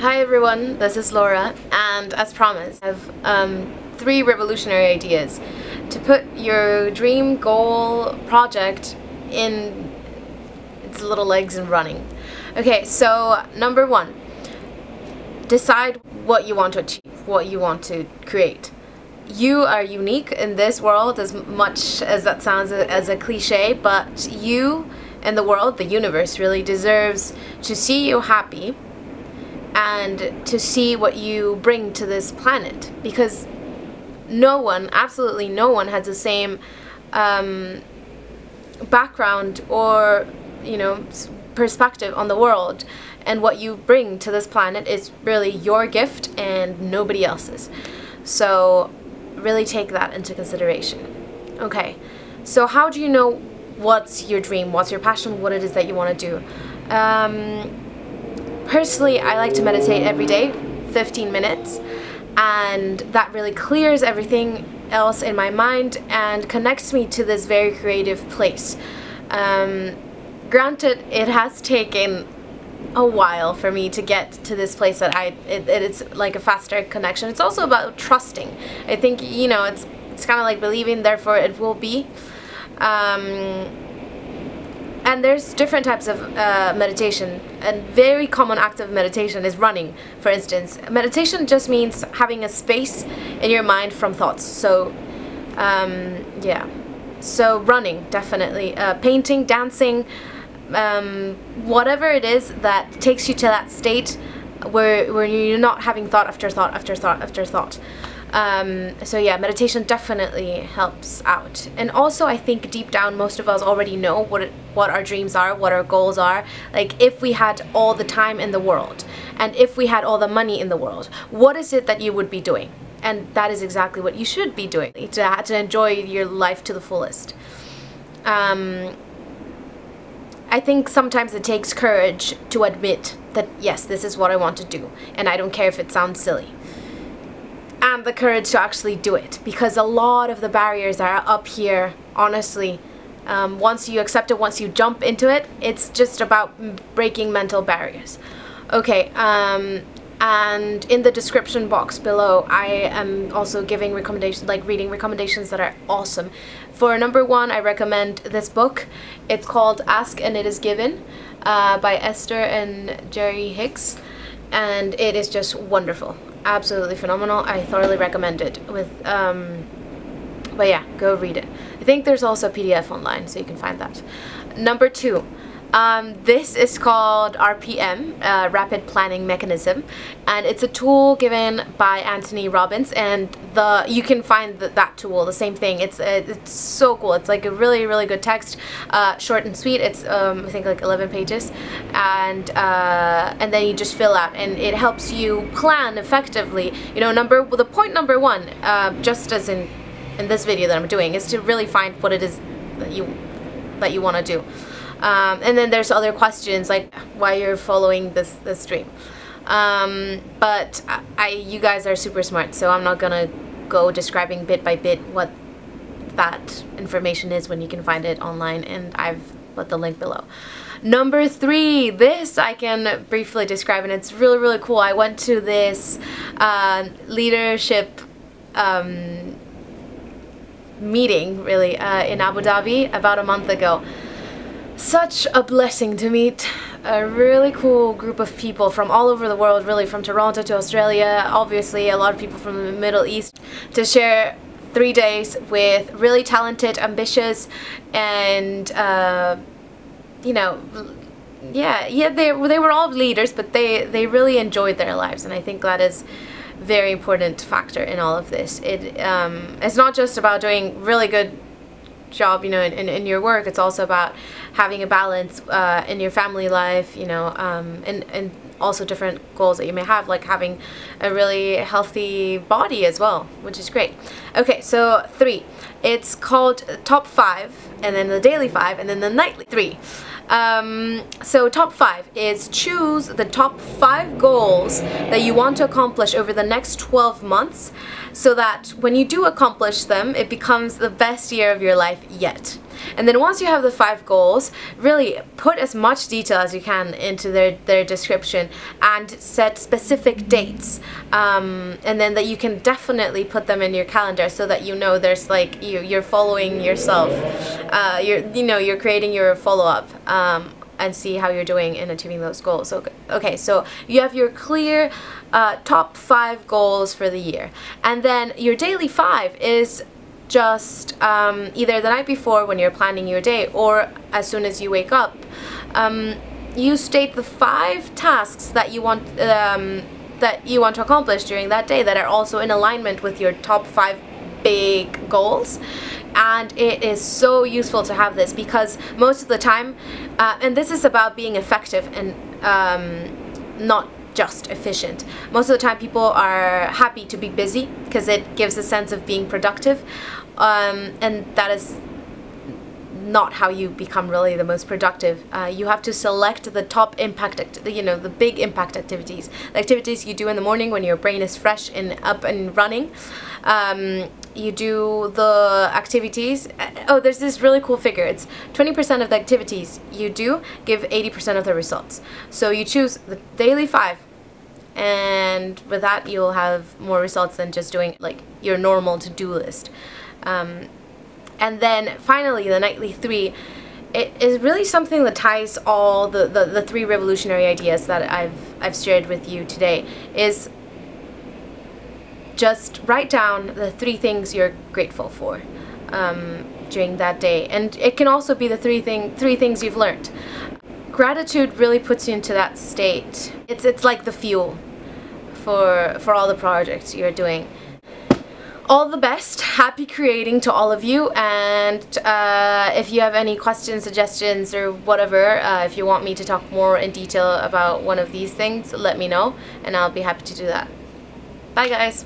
Hi everyone, this is Laura, and as promised, I have 3 revolutionary ideas to put your dream goal project in its little legs and running. Okay, so number 1, decide what you want to achieve, what you want to create. You are unique in this world, as much as that sounds as a cliche, but you and the world, the universe, really deserves to see you happy and to see what you bring to this planet, because no one, absolutely no one, has the same background or, perspective on the world, and what you bring to this planet is really your gift and nobody else's. So really take that into consideration. Okay, so how do you know what's your dream, what's your passion, what it is that you want to do? Personally, I like to meditate every day, 15 minutes, and that really clears everything else in my mind and connects me to this very creative place. Granted, it has taken a while for me to get to this place that it's like a faster connection. It's also about trusting. I think, it's kind of like believing, therefore it will be. And there's different types of meditation, and very common act of meditation is running, for instance. Meditation just means having a space in your mind from thoughts. So, yeah. So running, definitely. Painting, dancing, whatever it is that takes you to that state where you're not having thought after thought after thought after thought. So yeah, meditation definitely helps out. And also, I think deep down most of us already know what our dreams are, what our goals are. Like, if we had all the time in the world and if we had all the money in the world, what is it that you would be doing? And that is exactly what you should be doing to enjoy your life to the fullest. I think sometimes it takes courage to admit that, yes, this is what I want to do, and I don't care if it sounds silly. And the courage to actually do it, because a lot of the barriers are up here, honestly. Once you accept it, once you jump into it, it's just about breaking mental barriers. Okay, and in the description box below, I am also giving recommendations, like reading recommendations that are awesome. For number 1, I recommend this book. It's called Ask and It Is Given by Esther and Jerry Hicks, and it is just wonderful. Absolutely phenomenal. I thoroughly recommend it. But yeah, go read it. I think there's also a PDF online, so you can find that. Number 2, this is called RPM, Rapid Planning Mechanism, and it's a tool given by Anthony Robbins, and you can find that tool, the same thing. It's so cool. It's like a really, really good text, short and sweet. It's I think like 11 pages, and then you just fill out, and it helps you plan effectively. The point number 1, just as in this video that I'm doing, is to really find what it is that you want to do. And then there's other questions like why you're following this dream. But you guys are super smart, so I'm not gonna go describing bit by bit what that information is when you can find it online, and I've put the link below. Number 3, this I can briefly describe, and it's really, really cool. I went to this leadership meeting, really, in Abu Dhabi about a month ago. Such a blessing to meet a really cool group of people from all over the world, really, from Toronto to Australia, obviously a lot of people from the Middle East, to share 3 days with really talented, ambitious, and they were all leaders, but they really enjoyed their lives, and I think that is a very important factor in all of this. It's not just about doing really good job, in your work. It's also about having a balance in your family life, and also different goals that you may have, like having a really healthy body as well, which is great. Okay, so 3. It's called Top 5, and then the Daily 5, and then the Nightly 3. So top 5 is choose the top 5 goals that you want to accomplish over the next 12 months, so that when you do accomplish them, it becomes the best year of your life yet. And then once you have the 5 goals, really put as much detail as you can into their description and set specific dates, and then that you can definitely put them in your calendar so that you know there's like you're following yourself, you're creating your follow-up, and see how you're doing in achieving those goals. Okay, so you have your clear top 5 goals for the year, and then your daily 5 is just either the night before when you're planning your day, or as soon as you wake up, you state the 5 tasks that you want to accomplish during that day that are also in alignment with your top 5 big goals. And it is so useful to have this, because most of the time, and this is about being effective and not just efficient. Most of the time people are happy to be busy because it gives a sense of being productive, and that is not how you become really the most productive. You have to select the top impact, the big impact activities, the activities you do in the morning when your brain is fresh and up and running. You do the activities. Oh, there's this really cool figure. It's 20% of the activities you do give 80% of the results. So you choose the daily 5, and with that you'll have more results than just doing like your normal to-do list. And then finally the nightly 3, it is really something that ties all the 3 revolutionary ideas that I've shared with you today. Is just write down the 3 things you're grateful for during that day, and it can also be the 3 things you've learned. Gratitude really puts you into that state. It's like the fuel for all the projects you're doing. All the best, happy creating to all of you, and if you have any questions, suggestions, or whatever, if you want me to talk more in detail about one of these things, let me know, and I'll be happy to do that. Bye guys!